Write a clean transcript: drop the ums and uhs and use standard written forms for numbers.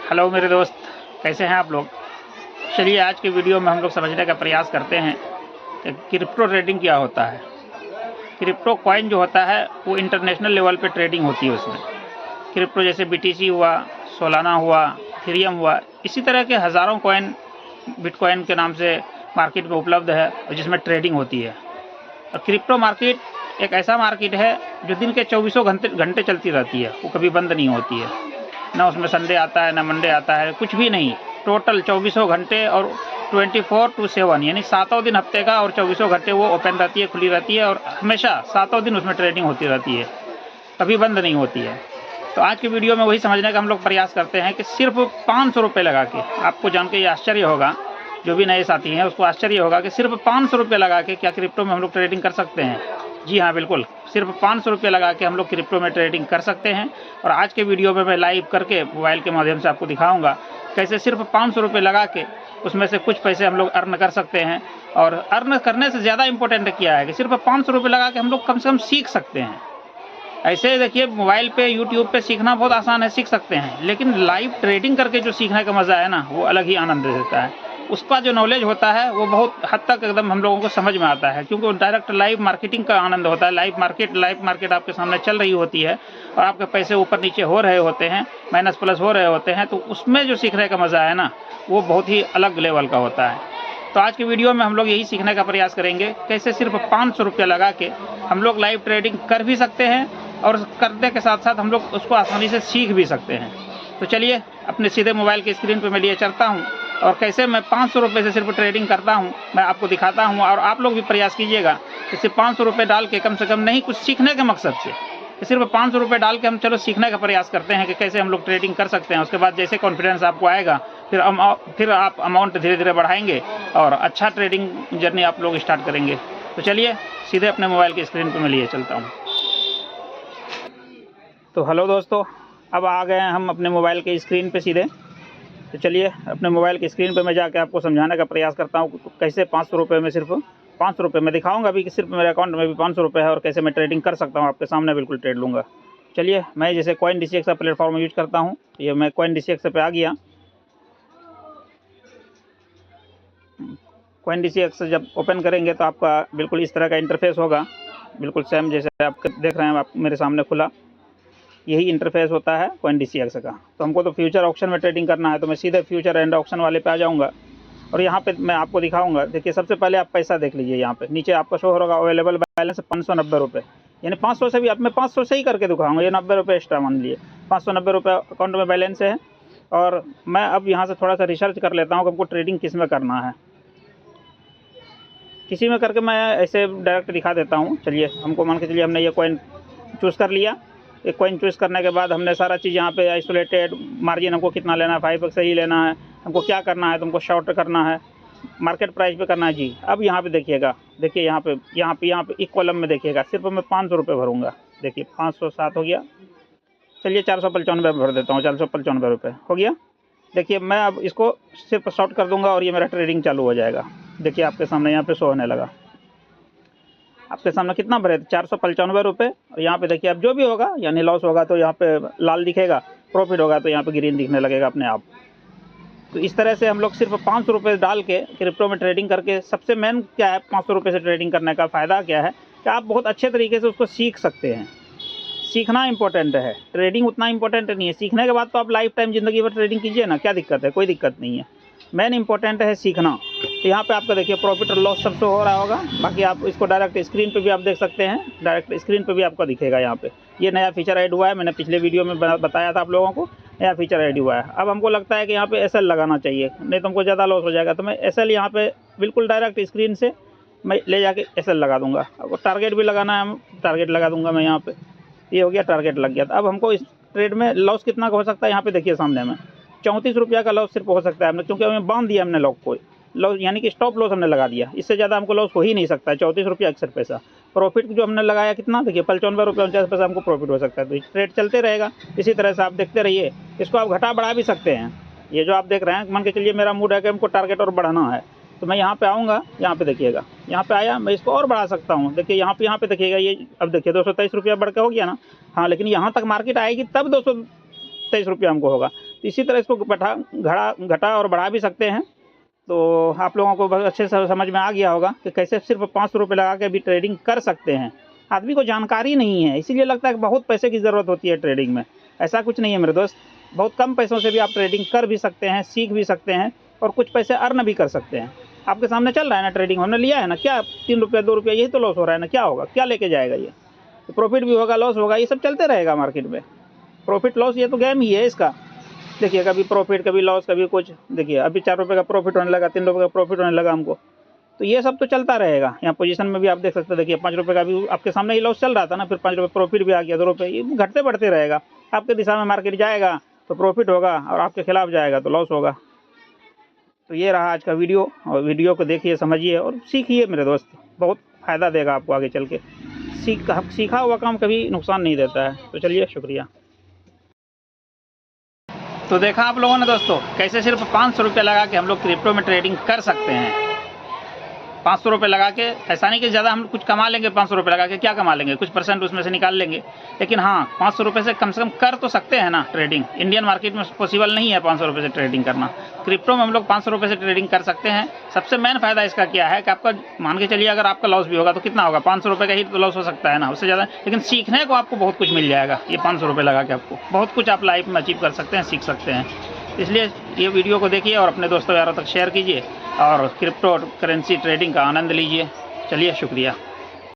Hello मेरे दोस्त, कैसे हैं आप लोग। चलिए आज के वीडियो में हम लोग समझने का प्रयास करते हैं कि क्रिप्टो ट्रेडिंग क्या होता है। क्रिप्टो कॉइन जो होता है वो इंटरनेशनल लेवल पे ट्रेडिंग होती है। उसमें क्रिप्टो जैसे BTC हुआ, सोलाना हुआ, इथेरियम हुआ, इसी तरह के हज़ारों कॉइन बिटकॉइन के नाम से मार्केट में उपलब्ध है और जिसमें ट्रेडिंग होती है। और क्रिप्टो मार्केट एक ऐसा मार्केट है जो दिन के 24 घंटे चलती रहती है, वो कभी बंद नहीं होती है। ना उसमें संडे आता है, ना मंडे आता है, कुछ भी नहीं। टोटल 24 घंटे और 24/7 यानी 7 दिन हफ्ते का और 24 घंटे वो ओपन रहती है, खुली रहती है और हमेशा 7 दिन उसमें ट्रेडिंग होती रहती है, कभी बंद नहीं होती है। तो आज की वीडियो में वही समझने का हम लोग प्रयास करते हैं कि सिर्फ 500 रुपये लगा के, आपको जान के ये आश्चर्य होगा, जो भी नए साथी हैं उसको आश्चर्य होगा कि सिर्फ 500 रुपये लगा के क्या क्रिप्टो में हम लोग ट्रेडिंग कर सकते हैं। जी हाँ, बिल्कुल, सिर्फ 500 रुपये लगा के हम लोग क्रिप्टो में ट्रेडिंग कर सकते हैं। और आज के वीडियो में मैं लाइव करके मोबाइल के माध्यम से आपको दिखाऊंगा कैसे सिर्फ 500 रुपये लगा के उसमें से कुछ पैसे हम लोग अर्न कर सकते हैं। और अर्न करने से ज़्यादा इंपॉर्टेंट क्या है कि सिर्फ 500 रुपये लगा के हम लोग कम से कम सीख सकते हैं। ऐसे देखिए, मोबाइल पे यूट्यूब पे सीखना बहुत आसान है, सीख सकते हैं, लेकिन लाइव ट्रेडिंग करके जो सीखने का मज़ा है ना, वो अलग ही आनंद देता है। उसका जो नॉलेज होता है वो बहुत हद तक एकदम हम लोगों को समझ में आता है, क्योंकि डायरेक्ट लाइव मार्केटिंग का आनंद होता है। लाइव मार्केट आपके सामने चल रही होती है और आपके पैसे ऊपर नीचे हो रहे होते हैं, माइनस प्लस हो रहे होते हैं, तो उसमें जो सीखने का मज़ा है ना, वो बहुत ही अलग लेवल का होता है। तो आज की वीडियो में हम लोग यही सीखने का प्रयास करेंगे कैसे सिर्फ 500 रुपये लगा के हम लोग लाइव ट्रेडिंग कर भी सकते हैं और करने के साथ साथ हम लोग उसको आसानी से सीख भी सकते हैं। तो चलिए अपने सीधे मोबाइल की स्क्रीन पे मैं लिए चलता हूँ और कैसे मैं 500 रुपये से सिर्फ ट्रेडिंग करता हूँ मैं आपको दिखाता हूँ। और आप लोग भी प्रयास कीजिएगा कि सिर्फ 500 रुपये डाल के, कम से कम नहीं, कुछ सीखने के मकसद से, कि सिर्फ 500 रुपये डाल के हम चलो सीखने का प्रयास करते हैं कि कैसे हम लोग ट्रेडिंग कर सकते हैं। उसके बाद जैसे कॉन्फिडेंस आपको आएगा फिर आप अमाउंट धीरे धीरे बढ़ाएंगे और अच्छा ट्रेडिंग जर्नी आप लोग स्टार्ट करेंगे। तो चलिए सीधे अपने मोबाइल की स्क्रीन पर मैं लिए चलता हूँ। तो हेलो दोस्तों, अब आ गए हैं हम अपने मोबाइल के स्क्रीन पे सीधे। तो चलिए अपने मोबाइल की स्क्रीन पे मैं जाके आपको समझाने का प्रयास करता हूँ कैसे 500 रुपये में, सिर्फ 500 रुपये मैं दिखाऊंगा अभी कि सिर्फ मेरे अकाउंट में भी 500 रुपये है और कैसे मैं ट्रेडिंग कर सकता हूँ। आपके सामने बिल्कुल ट्रेड लूँगा। चलिए, मैं जैसे CoinDCX का प्लेटफॉर्म यूज करता हूँ, ये मैं CoinDCX पे आ गया। CoinDCX जब ओपन करेंगे तो आपका बिल्कुल इस तरह का इंटरफेस होगा, बिल्कुल सेम जैसे आप देख रहे हैं, आप मेरे सामने खुला, यही इंटरफेस होता है CoinDCX का। तो हमको तो फ्यूचर ऑप्शन में ट्रेडिंग करना है, तो मैं सीधे फ्यूचर एंड ऑप्शन वाले पे आ जाऊंगा और यहाँ पे मैं आपको दिखाऊंगा। देखिए, सबसे पहले आप पैसा देख लीजिए, यहाँ पे नीचे आपको शो होगा अवेलेबल बैलेंस 590 रुपये, यानी 500 से भी अब मैं 500 से ही करके दिखाऊंगा। ये 90 रुपये एक्स्ट्रा मान लिए, 590 रुपये अकाउंट में बैलेंस है। और मैं अब यहाँ से थोड़ा सा रिसर्च कर लेता हूँ कि हमको ट्रेडिंग किस में करना है। किसी में करके मैं ऐसे डायरेक्ट दिखा देता हूँ। चलिए, हमको मान के चलिए हमने ये कॉइन चूज़ कर लिया। एक कॉइन चूज़ करने के बाद हमने सारा चीज़ यहाँ पे आइसोलेटेड मार्जिन हमको कितना लेना है, 5x ही लेना है, हमको क्या करना है, तुमको शॉर्ट करना है, मार्केट प्राइस पे करना है जी। अब यहाँ पे देखिएगा, देखिए यहाँ पे एक कॉलम में देखिएगा, सिर्फ मैं 500 रुपये भरूँगा। देखिए 507 हो गया। चलिए 495 भर देता हूँ, 495 रुपये हो गया। देखिए, मैं अब इसको सिर्फ शॉर्ट कर दूँगा और ये मेरा ट्रेडिंग चालू हो जाएगा। देखिए आपके सामने यहाँ पे शो होने लगा, आपके सामने कितना भरे थे, 495 रुपये। और यहाँ पे देखिए अब जो भी होगा, यानी लॉस होगा तो यहाँ पे लाल दिखेगा, प्रॉफिट होगा तो यहाँ पे ग्रीन दिखने लगेगा अपने आप। तो इस तरह से हम लोग सिर्फ 500 रुपये डाल के क्रिप्टो में ट्रेडिंग करके, सबसे मेन क्या है 500 रुपये से ट्रेडिंग करने का फ़ायदा क्या है कि आप बहुत अच्छे तरीके से उसको सीख सकते हैं। सीखना इंपॉर्टेंट है, ट्रेडिंग उतना इंपॉर्टेंट नहीं है। सीखने के बाद तो आप लाइफ टाइम ज़िंदगी भर ट्रेडिंग कीजिए ना, क्या दिक्कत है, कोई दिक्कत नहीं है। मेन इंपॉर्टेंट है सीखना। तो यहाँ पे आपका देखिए प्रॉफिट और लॉस सब शो हो रहा होगा। बाकी आप इसको डायरेक्ट स्क्रीन पे भी आप देख सकते हैं, डायरेक्ट स्क्रीन पे भी आपको दिखेगा। यहाँ पे ये नया फीचर ऐड हुआ है, मैंने पिछले वीडियो में बताया था आप लोगों को, नया फीचर ऐड हुआ है। अब हमको लगता है कि यहाँ पे SL लगाना चाहिए, नहीं तो हमको ज़्यादा लॉस हो जाएगा। तो मैं SL यहाँ पे बिल्कुल डायरेक्ट स्क्रीन से मैं ले जाके SL लगा दूँगा। अब टारगेट भी लगाना है, टारगेट लगा दूँगा मैं यहाँ पर। ये हो गया, टारगेट लग गया। अब हमको इस ट्रेड में लॉस कितना का हो सकता है, यहाँ पे देखिए सामने में 34 रुपये का लॉस सिर्फ हो सकता है हमने, क्योंकि हमें बांध दिया हमने लॉक को, लॉस यानी कि स्टॉप लॉस हमने लगा दिया। इससे ज़्यादा हमको लॉस हो ही नहीं सकता है। 34 रुपये 61 पैसा प्रॉफिट जो हमने लगाया, कितना देखिए 95 रुपये 49 पैसा हमको प्रॉफिट हो सकता है। तो ट्रेड चलते रहेगा इसी तरह से, आप देखते रहिए। इसको आप घटा बढ़ा भी सकते हैं। ये जो आप देख रहे हैं, मान के चलिए मेरा मूड है कि हमको टारगेट और बढ़ाना है, तो मैं यहाँ पे आऊँगा, यहाँ पे देखिएगा, यहाँ पे आया, मैं इसको और बढ़ा सकता हूँ। देखिए यहाँ पे देखिएगा, ये अब देखिए 223 रुपया बढ़ के हो गया ना। हाँ, लेकिन यहाँ तक मार्केट आएगी तब 223 रुपया हमको होगा। तो इसी तरह इसको घटा और बढ़ा भी सकते हैं। तो आप लोगों को बहुत अच्छे से समझ में आ गया होगा कि कैसे सिर्फ 500 रुपये लगा के भी ट्रेडिंग कर सकते हैं। आदमी को जानकारी नहीं है, इसीलिए लगता है कि बहुत पैसे की ज़रूरत होती है ट्रेडिंग में। ऐसा कुछ नहीं है मेरे दोस्त, बहुत कम पैसों से भी आप ट्रेडिंग कर भी सकते हैं, सीख भी सकते हैं और कुछ पैसे अर्न भी कर सकते हैं। आपके सामने चल रहा है ना ट्रेडिंग, हमने लिया है ना, क्या 3 रुपये 2 रुपये यही तो लॉस हो रहा है ना, क्या होगा, क्या लेके जाएगा ये? तो प्रॉफिट भी होगा, लॉस होगा, ये सब चलते रहेगा मार्केट में। प्रॉफिट लॉस ये तो गेम ही है इसका। देखिए कभी प्रॉफिट कभी लॉस कभी कुछ। देखिए अभी 4 रुपये का प्रॉफिट होने लगा, 3 रुपये का प्रॉफिट होने लगा हमको, तो ये सब तो चलता रहेगा। यहाँ पोजीशन में भी आप देख सकते हैं, देखिए 5 रुपये का भी आपके सामने ही लॉस चल रहा था ना, फिर 5 रुपये प्रॉफिट भी आ गया, 2 रुपये, ये घटते बढ़ते रहेगा। आपके दिशा में मार्केट जाएगा तो प्रॉफिट होगा और आपके खिलाफ जाएगा तो लॉस होगा। तो ये रहा आज का वीडियो, और वीडियो को देखिए, समझिए और सीखिए मेरे दोस्त, बहुत फ़ायदा देगा आपको आगे चल के। सीखा हुआ काम कभी नुकसान नहीं देता है। तो चलिए, शुक्रिया। तो देखा आप लोगों ने दोस्तों, कैसे सिर्फ 500 रुपये लगा के हम लोग क्रिप्टो में ट्रेडिंग कर सकते हैं। 500 रुपये लगा के, ऐसा नहीं कि ज़्यादा हम कुछ कमा लेंगे। 500 रुपये लगा के क्या कमा लेंगे, कुछ % उसमें से निकाल लेंगे, लेकिन हाँ 500 रुपये से कम कर तो सकते हैं ना ट्रेडिंग। इंडियन मार्केट में पॉसिबल नहीं है 500 रुपये से ट्रेडिंग करना। क्रिप्टो में हम लोग 500 रुपये से ट्रेडिंग कर सकते हैं। सबसे मेन फ़ायदा इसका क्या है कि आपका, मान के चलिए अगर आपका लॉस भी होगा तो कितना होगा, 500 रुपये का ही तो लॉस हो सकता है ना, उससे ज़्यादा। लेकिन सीखने को आपको बहुत कुछ मिल जाएगा। ये 500 रुपये लगा के आपको बहुत कुछ आप लाइफ में अचीव कर सकते हैं, सीख सकते हैं। इसलिए ये वीडियो को देखिए और अपने दोस्तों यारों तक शेयर कीजिए और क्रिप्टो करेंसी ट्रेडिंग का आनंद लीजिए। चलिए, शुक्रिया।